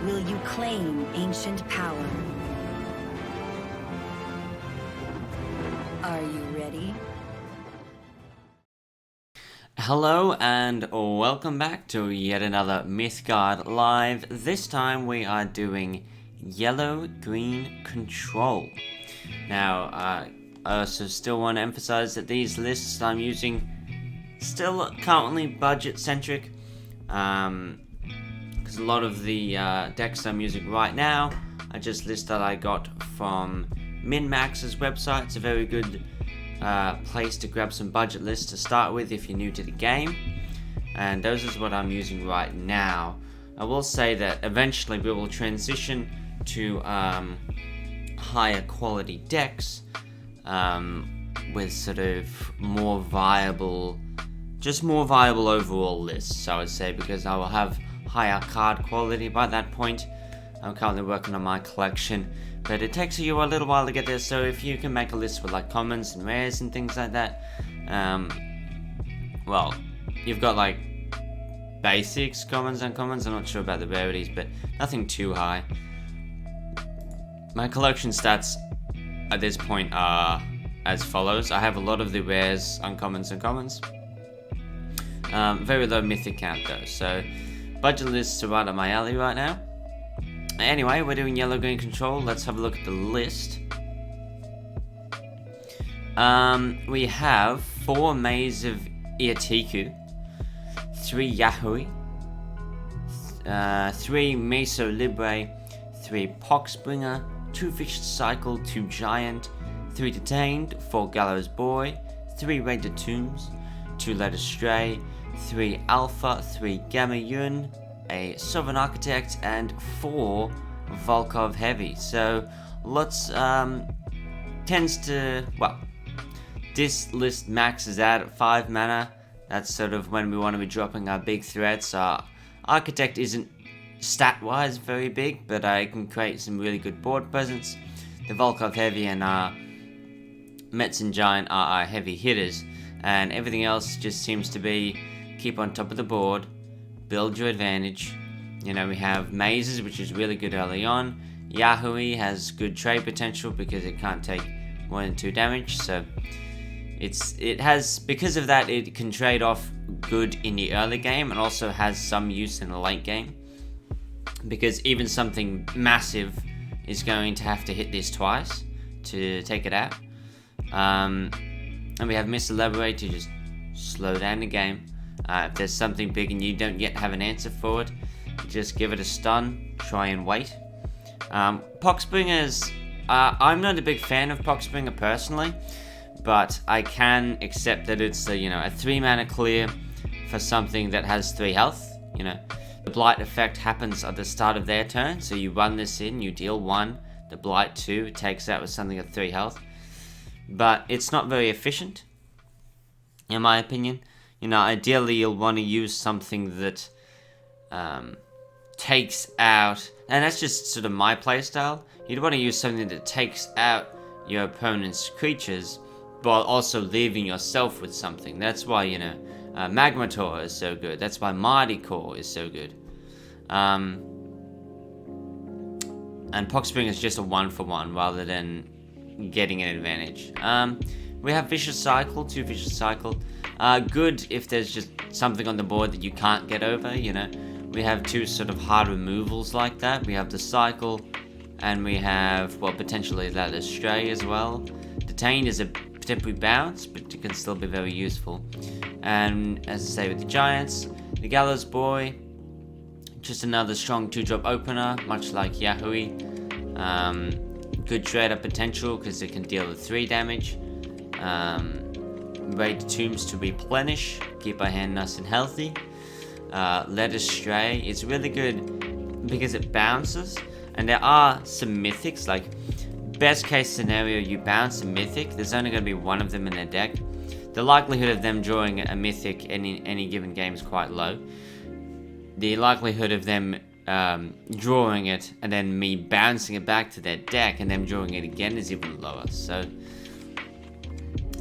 Will you claim ancient power? Are you ready? Hello and welcome back to yet another Mythgard live. This time we are doing yellow-green control. Now, I also still want to emphasize that these lists I'm using still currently budget-centric, because a lot of the decks I'm using right now are just lists that I got from MinMax's website. It's a very good place to grab some budget lists to start with if you're new to the game, and those is what I'm using right now. I will say that eventually we will transition to higher quality decks with sort of more viable overall lists, I would say, because I will have higher card quality by that point. I'm currently working on my collection, but it takes you a little while to get there, so if you can make a list with like commons and rares and things like that, well, you've got like basics, commons, uncommons. I'm not sure about the rarities, but nothing too high. My collection stats at this point are as follows. I have a lot of the rares, uncommons, and commons. Very low mythic count though, so budget lists are right up my alley right now. Anyway, we're doing yellow-green control. Let's have a look at the list. We have 4 Maze of Iatiku, 3 Yahui, 3 Meso Libre, 3 Poxbringer, 2 Fish Cycle, 2 Giant, 3 Detained, 4 Gallows Boy, 3 Raided Tombs, 2 Led Astray, 3 Alpha, 3 Gamma Yun, a Sovereign Architect, and 4 Volkov Heavy. So lots tends to, well, this list maxes out at 5 mana. That's sort of when we want to be dropping our big threats. Our Architect isn't stat-wise very big, but I can create some really good board presence. The Volkov Heavy and our Metzen Giant are our heavy hitters, and everything else just seems to be keep on top of the board, build your advantage. You know, we have Mazes, which is really good early on. Yahui has good trade potential because it can't take more than 2 damage, so it has, because of that, it can trade off good in the early game and also has some use in the late game, because even something massive is going to have to hit this twice to take it out. And we have Miscelebrate to just slow down the game. If there's something big and you don't yet have an answer for it, just give it a stun, try and wait. Poxbringers, I'm not a big fan of Poxbringer personally, but I can accept that it's a 3 mana clear for something that has 3 health. You know, the Blight effect happens at the start of their turn, so you run this in, you deal 1, the Blight 2, it takes out with something at 3 health. But it's not very efficient, in my opinion. You know, ideally you'll want to use something that takes out, and that's just sort of my playstyle. You'd want to use something that takes out your opponent's creatures, while also leaving yourself with something. That's why, Magmator is so good. That's why Mighty Core is so good. And Poxbringer is just a 1-for-1 rather than getting an advantage. We have Vicious Cycle, 2 Vicious Cycle. Good if there's just something on the board that you can't get over, We have 2 sort of hard removals like that. We have the Cycle, and we have, well, potentially that Astray as well. Detained is a temporary bounce, but it can still be very useful. And as I say with the Giants, the Gallows Boy, just another strong 2-drop opener, much like Yahui. Good trade-up potential because it can deal with 3 damage. Raid Tombs to replenish, keep our hand nice and healthy. Led Astray is really good because it bounces, and there are some mythics, like best case scenario you bounce a mythic, there's only going to be 1 of them in their deck. The likelihood of them drawing a mythic in any given game is quite low. The likelihood of them drawing it and then me bouncing it back to their deck and them drawing it again is even lower. So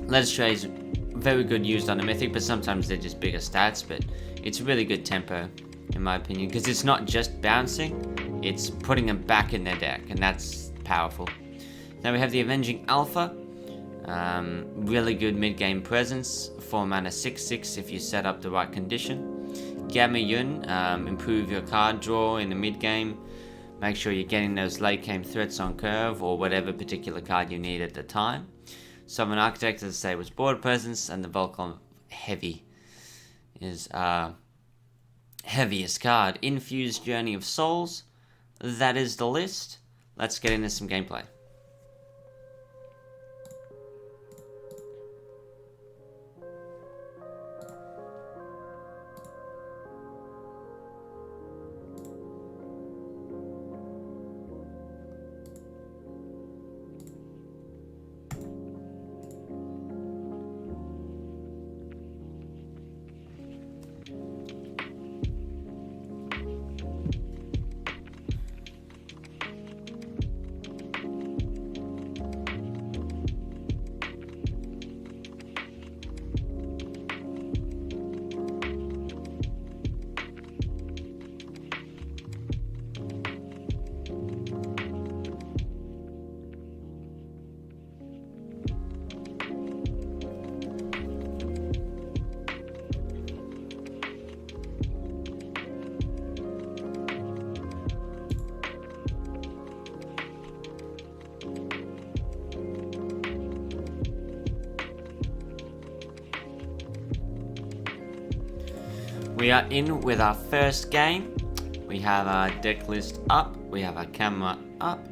Led Astray is very good used on a mythic, but sometimes they're just bigger stats, but it's really good tempo in my opinion, because it's not just bouncing, it's putting them back in their deck, and that's powerful. Now we have the Avenging Alpha. Really good mid-game presence. 4 mana 6/6 if you set up the right condition. Gamma Yun, improve your card draw in the mid-game. Make sure you're getting those late-game threats on curve or whatever particular card you need at the time. Summon Architect, as I say, was board presence, and the Volcom Heavy is heaviest card. Infused Journey of Souls. That is the list. Let's get into some gameplay. We are in with our first game. We have our deck list up, we have our camera up,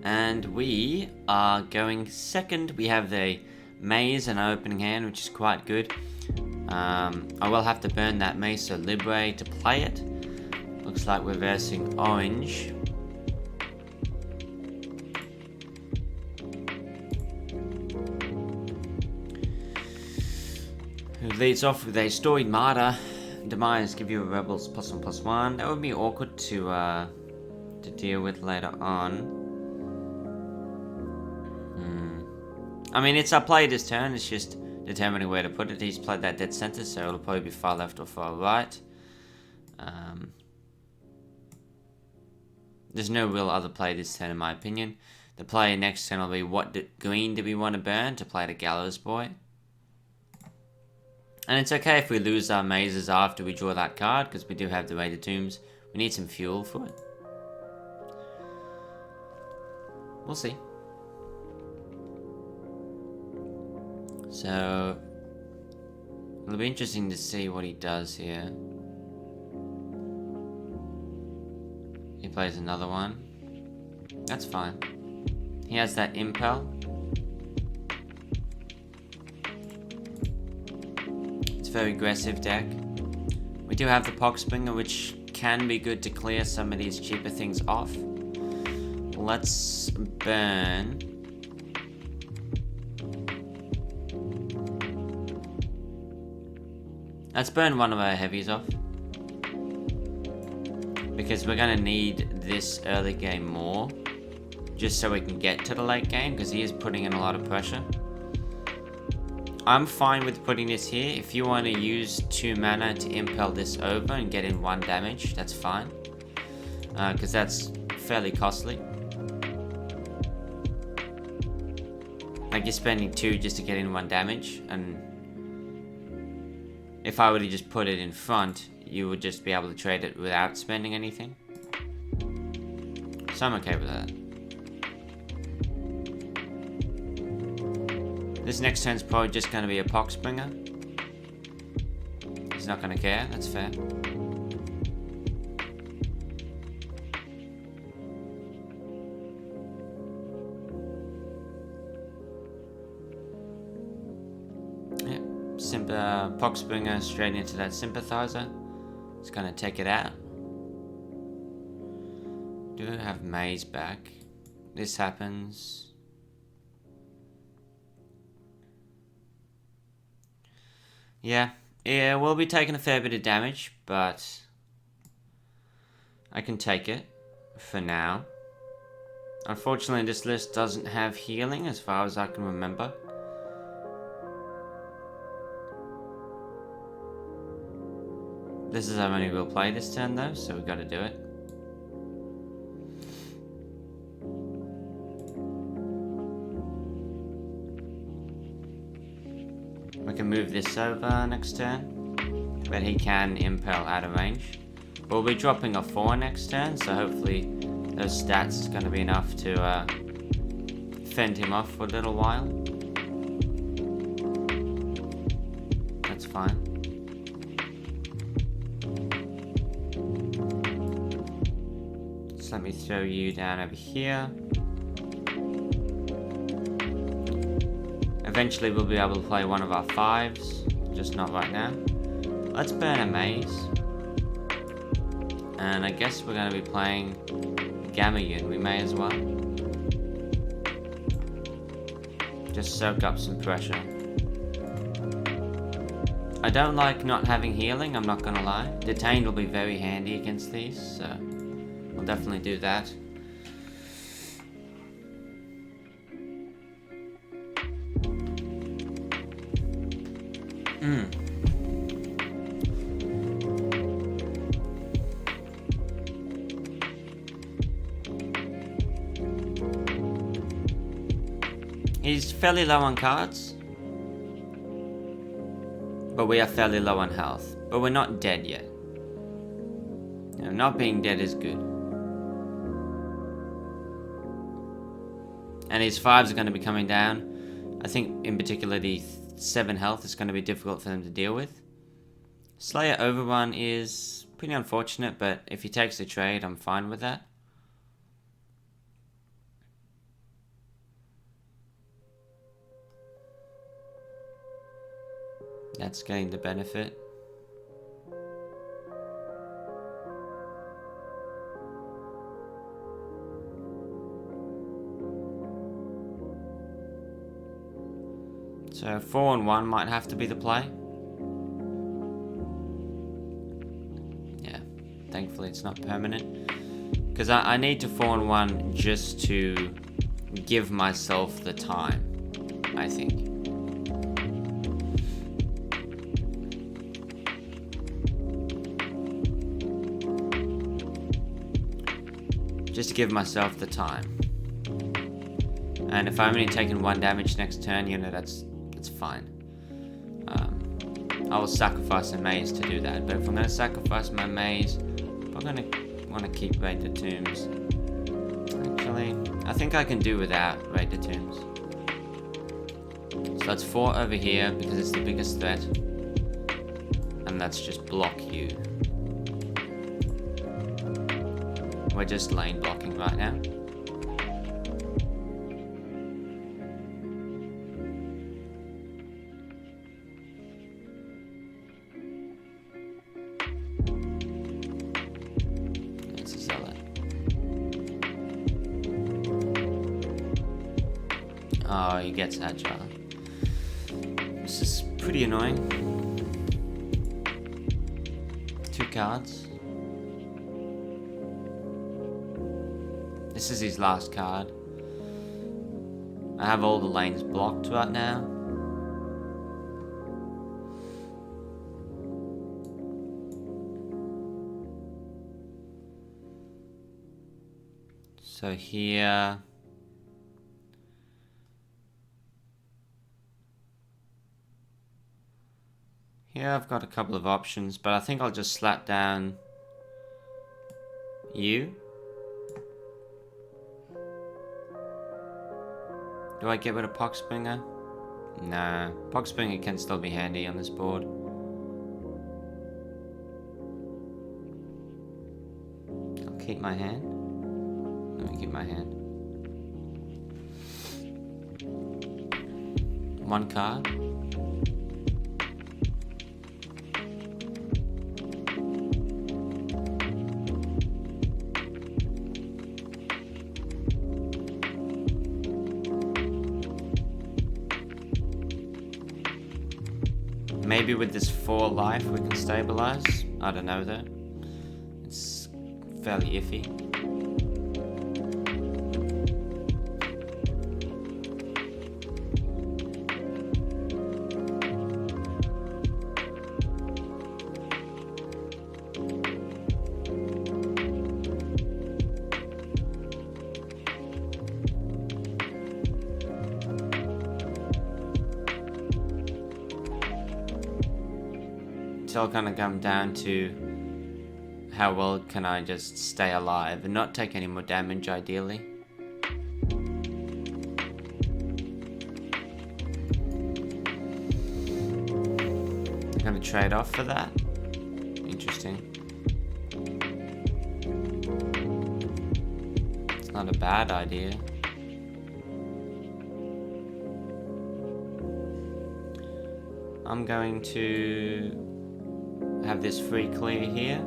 and we are going second. We have the maze and our opening hand, which is quite good. I will have to burn that maze, so Libre to play it. Looks like we're versing orange. Who leads off with a Storied Martyr. Demise, give you a Rebels +1/+1. That would be awkward to deal with later on. I mean, it's our player this turn. It's just determining where to put it. He's played that dead center, so it'll probably be far left or far right. There's no real other play this turn, in my opinion. The play next turn will be what green do we want to burn to play the Gallows Boy. And it's okay if we lose our mazes after we draw that card, because we do have the Raided Tombs. We need some fuel for it. We'll see. So, it'll be interesting to see what he does here. He plays another one. That's fine. He has that Impel. Very aggressive deck. We do have the Poxbringer, which can be good to clear some of these cheaper things off. Let's burn. Let's burn one of our heavies off, because we're gonna need this early game more, just so we can get to the late game, because he is putting in a lot of pressure. I'm fine with putting this here. If you want to use 2 mana to impel this over and get in 1 damage, that's fine. Because that's fairly costly. Like, you're spending 2 just to get in 1 damage, and if I were to just put it in front, you would just be able to trade it without spending anything. So I'm okay with that. This next turn's probably just going to be a Poxbringer. He's not going to care, that's fair. Yeah, Poxbringer straight into that Sympathizer. It's going to take it out. Do have Maze back. This happens. Yeah, we'll be taking a fair bit of damage, but I can take it for now. Unfortunately, this list doesn't have healing as far as I can remember. This is our only real play this turn though, so we've got to do it. move this over next turn, but he can impel out of range. We'll be dropping a 4 next turn, so hopefully those stats is going to be enough to fend him off for a little while. That's fine. So let me throw you down over here. Eventually we'll be able to play one of our 5s, just not right now. Let's burn a maze. And I guess we're going to be playing Gamma Yun, we may as well. Just soak up some pressure. I don't like not having healing, I'm not going to lie. Detained will be very handy against these, so we'll definitely do that. He's fairly low on cards, but we are fairly low on health. But we're not dead yet. You know, not being dead is good. And his 5s are going to be coming down. I think in particular the 7 health is going to be difficult for them to deal with. Slayer Overrun is pretty unfortunate, but if he takes the trade, I'm fine with that. That's getting the benefit. So 4 and 1 might have to be the play. Yeah, thankfully it's not permanent. Because I need to 4 and 1 just to give myself the time, I think. Just to give myself the time. And if I'm only taking 1 damage next turn, you know, that's fine. I will sacrifice a maze to do that. But if I'm going to sacrifice my maze, I'm going to want to keep Raid the Tombs. Actually, I think I can do without Raid the Tombs. So that's 4 over here because it's the biggest threat. And that's just block you. We're just lane blocking right now. It's a zealot. Oh, he gets agile. This is pretty annoying. 2 cards. This is his last card. I have all the lanes blocked right now. So here... Here I've got a couple of options, but I think I'll just slap down you. Do I get rid of Poxbringer? No, Poxbringer can still be handy on this board. I'll keep my hand. Let me keep my hand. 1 card. Maybe with this 4 life we can stabilize. I don't know though. It's fairly iffy. It's all gonna come down to how well can I just stay alive and not take any more damage, ideally. I'm gonna trade off for that. Interesting. It's not a bad idea. I'm going to have this free clear here.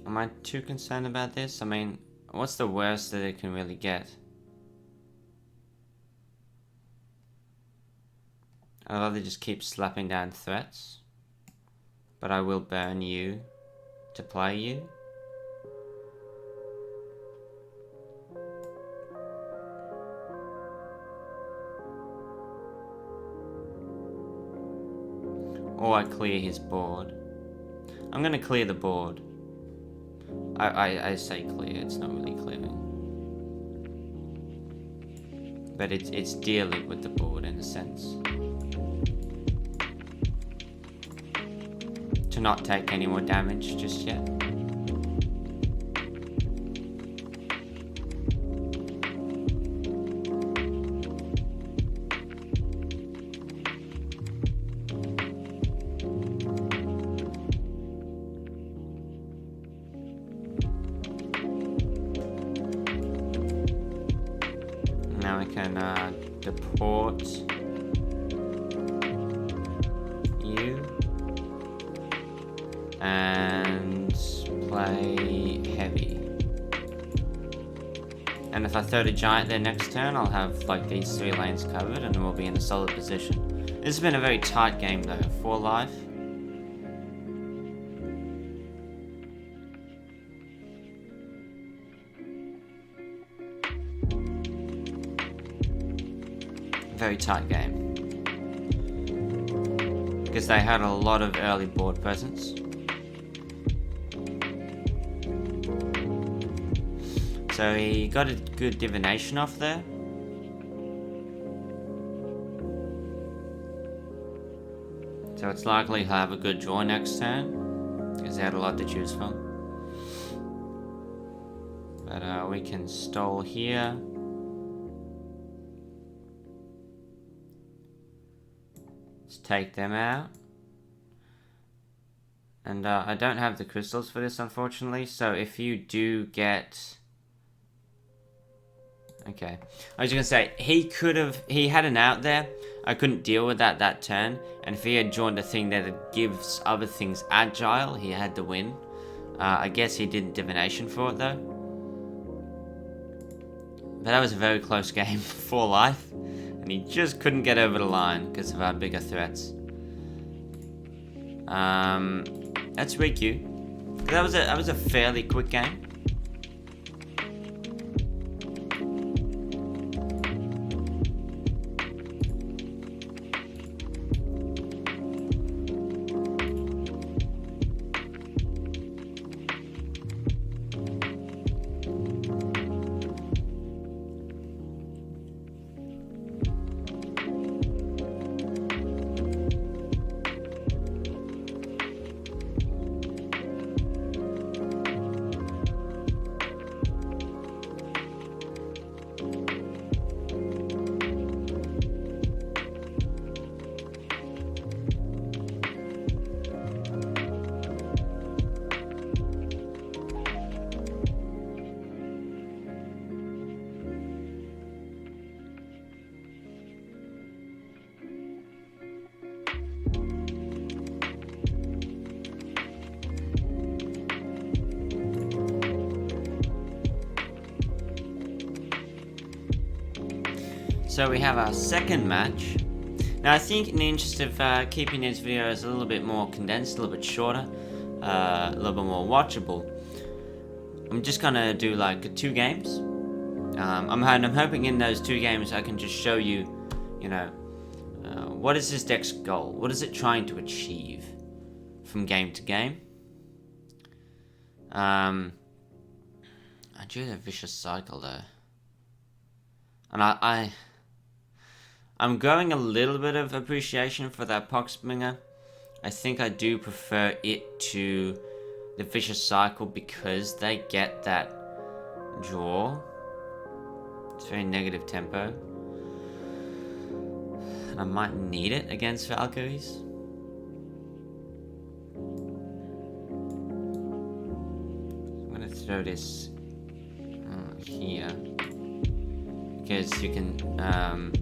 Am I too concerned about this? I mean, what's the worst that it can really get? I'd rather just keep slapping down threats. But I will burn you to play you. Or I clear his board. I'm gonna clear the board. I say clear, it's not really clearing. But it's dealing with the board in a sense. To not take any more damage just yet. Now we can deport you and play heavy. And if I throw the giant there next turn, I'll have like these 3 lanes covered and we'll be in a solid position. This has been a very tight game though, 4 life. Very tight game. Because they had a lot of early board presence. So he got a good divination off there. So it's likely he'll have a good draw next turn. Because they had a lot to choose from. But we can stall here. Let's take them out. And I don't have the crystals for this, unfortunately. So if you do get... Okay. I was gonna say, he had an out there. I couldn't deal with that turn. And if he had joined a thing that gives other things agile, he had to win. I guess he did divination for it though. But that was a very close game for life. And he just couldn't get over the line because of our bigger threats. That's really cute. That was a fairly quick game. So we have our second match. Now I think in the interest of keeping these videos a little bit more condensed, a little bit shorter, a little bit more watchable, I'm just gonna do like 2 games. I'm hoping in those 2 games I can just show you, what is this deck's goal? What is it trying to achieve from game to game? I drew the vicious cycle though. And I'm growing a little bit of appreciation for that Poxbringer. I think I do prefer it to the Vicious Cycle because they get that draw. It's very negative tempo. And I might need it against Valkyries. I'm gonna throw this here. Because you can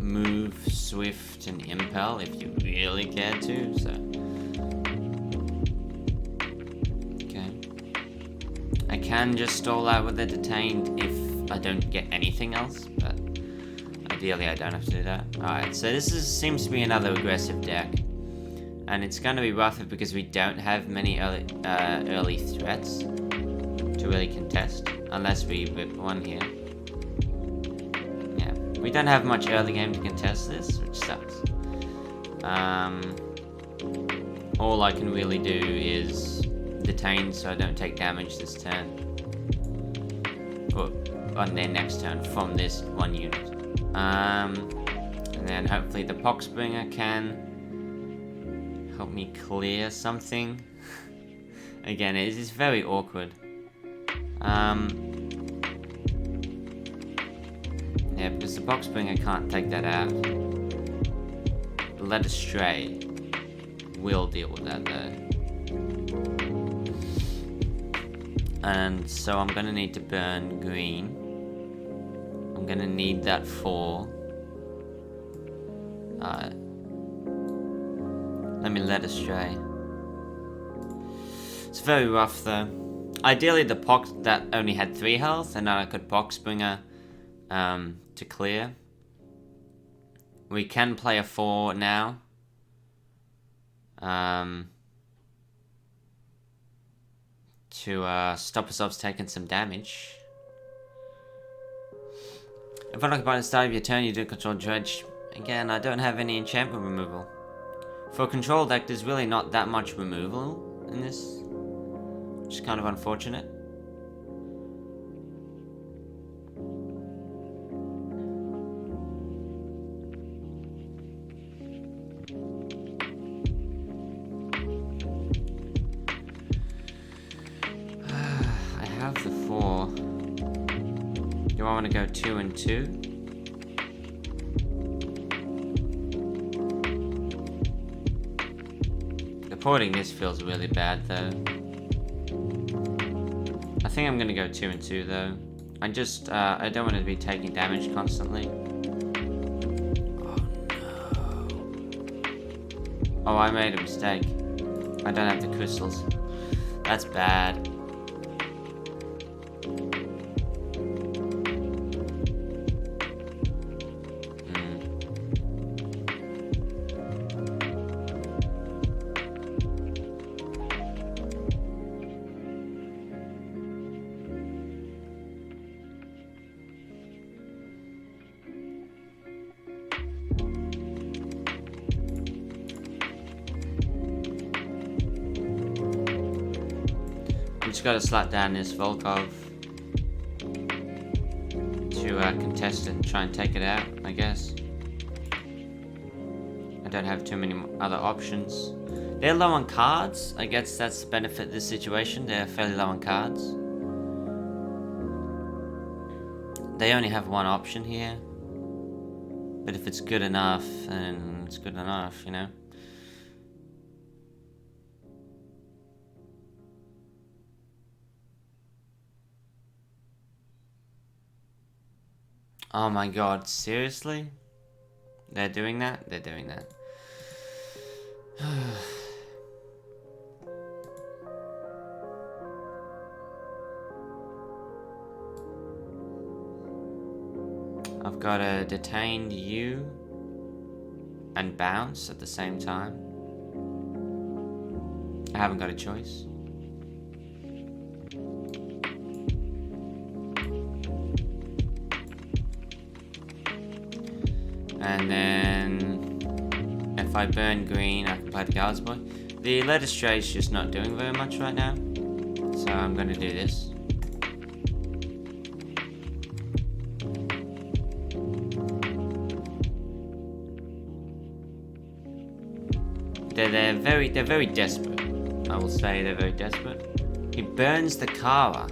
move, swift, and impel if you really care to, so. Okay. I can just stall out with the Detained if I don't get anything else, but ideally I don't have to do that. Alright, so this seems to be another aggressive deck. And it's going to be rougher because we don't have many early threats to really contest, unless we rip one here. We don't have much early game to contest this, which sucks. All I can really do is detain so I don't take damage this turn. Or on their next turn from this one unit. And then hopefully the Poxbringer can help me clear something. Again, it is very awkward. Yeah, because the Poxbringer can't take that out. The Led Astray will deal with that though. And so I'm gonna need to burn green. I'm gonna need that for... let me Led Astray. It's very rough though. Ideally the Pox that only had 3 health, and then I could Poxbringer to clear. We can play a 4 now. To stop ourselves taking some damage. If unoccupied at the start of your turn, you do control Dredge. Again, I don't have any enchantment removal. For a control deck, there's really not that much removal in this, which is kind of unfortunate. The 4. Do I want to go 2 and 2? The porting this feels really bad though. I think I'm gonna go 2 and 2 though. I just I don't want to be taking damage constantly. Oh no. Oh, I made a mistake. I don't have the crystals. That's bad. Just gotta slap down this Volkov to contest it and try and take it out, I guess. I don't have too many other options. They're low on cards. I guess that's the benefit of this situation. They're fairly low on cards. They only have one option here. But if it's good enough, then it's good enough, you know? Oh my god, seriously? They're doing that? They're doing that. I've got a detained you and bounce at the same time. I haven't got a choice. And then if I burn green, I can play the Guards Boy. The Led Astray is just not doing very much right now, so I'm going to do this. they're very desperate. I will say they're very desperate. He burns the Kara.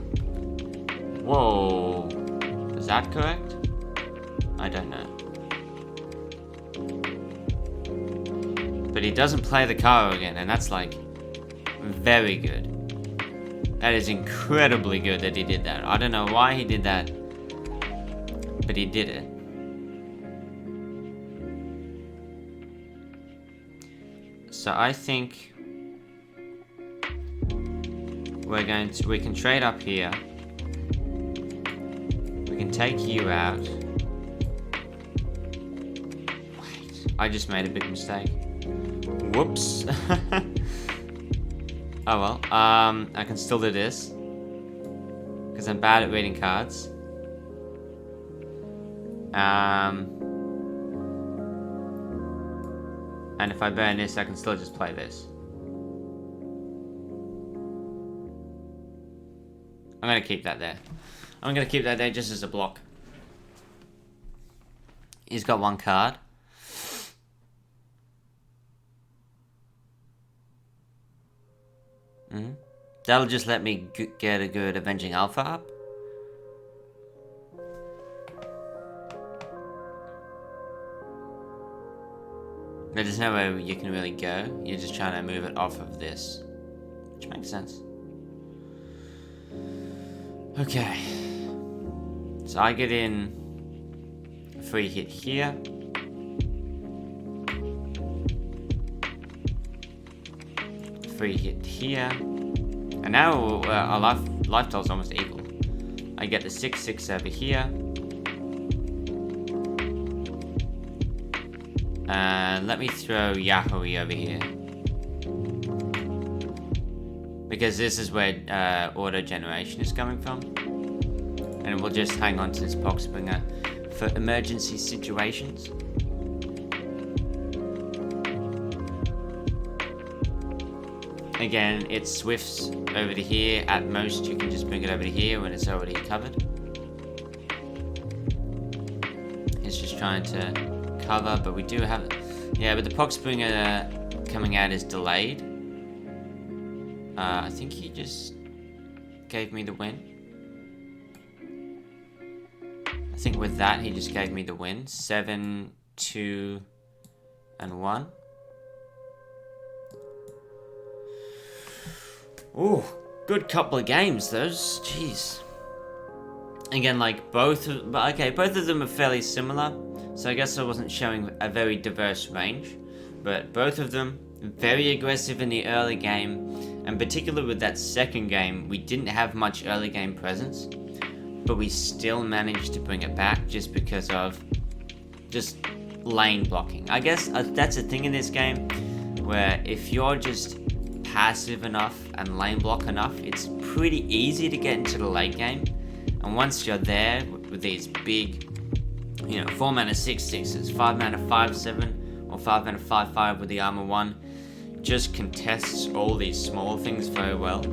Whoa. Is that correct? I don't know. But he doesn't play the Kara again, and that's like very good. That is incredibly good that he did that. I don't know why he did that, but he did it. So I think we can trade up here. We can take you out. Wait, I just made a big mistake. Whoops. Oh well, I can still do this. Because I'm bad at reading cards. And if I burn this, I can still just play this. I'm gonna keep that there. I'm gonna keep that there just as a block. He's got one card. That'll just let me get a good Avenging Alpha up. There's nowhere you can really go. You're just trying to move it off of this. Which makes sense. Okay. So I get in a free hit here. Free hit here. And now our life total is almost equal. I get the 6/6 over here. And let me throw Yahui over here. Because this is where auto generation is coming from. And we'll just hang on to this Poxbringer for emergency situations. Again, it swifts over to here. At most, you can just bring it over to here when it's already covered. It's just trying to cover, but we do have... Yeah, but the Poxbringer coming out is delayed. I think he just gave me the win. I think with that, he just gave me the win. 7, 2, and 1. Ooh, good couple of games, those. Jeez. Again, like both of them are fairly similar. So I guess I wasn't showing a very diverse range. But both of them, very aggressive in the early game. And particularly with that second game, we didn't have much early game presence. But we still managed to bring it back just because of just lane blocking. I guess that's a thing in this game, where if you're just passive enough and lane block enough, it's pretty easy to get into the late game. And once you're there with these big, 4 mana 6/6s, 5 mana 5/7, or 5 mana 5/5 with the armor 1, just contests all these small things very well.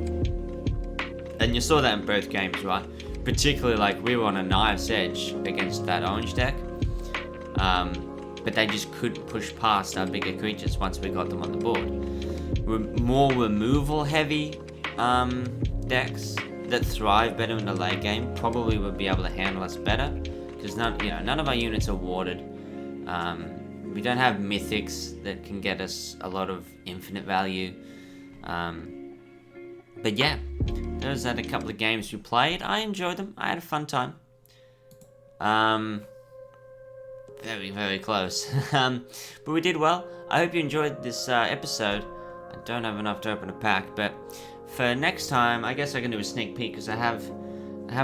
And you saw that in both games, right? Particularly like we were on a knife's edge against that orange deck. But they just couldn't push past our bigger creatures once we got them on the board. More removal heavy decks that thrive better in the late game probably would be able to handle us better, because none of our units are warded. We don't have mythics that can get us a lot of infinite value. But yeah, those are a couple of games we played. I enjoyed them. I had a fun time. Very, very close. But we did well. I hope you enjoyed this episode. I don't have enough to open a pack, but for next time, I guess I can do a sneak peek because I have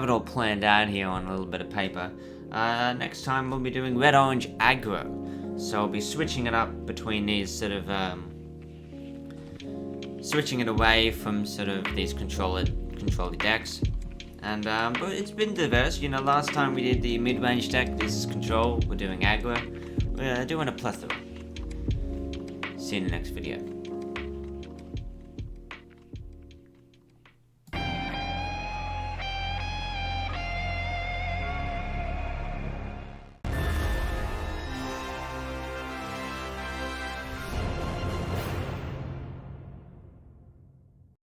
it all planned out here on a little bit of paper. Next time we'll be doing red-orange aggro, so I'll be switching it up between these sort of switching it away from sort of these controller decks. And but it's been diverse. Last time we did the mid-range deck. This is control. We're doing aggro. We're doing a plethora. See you in the next video.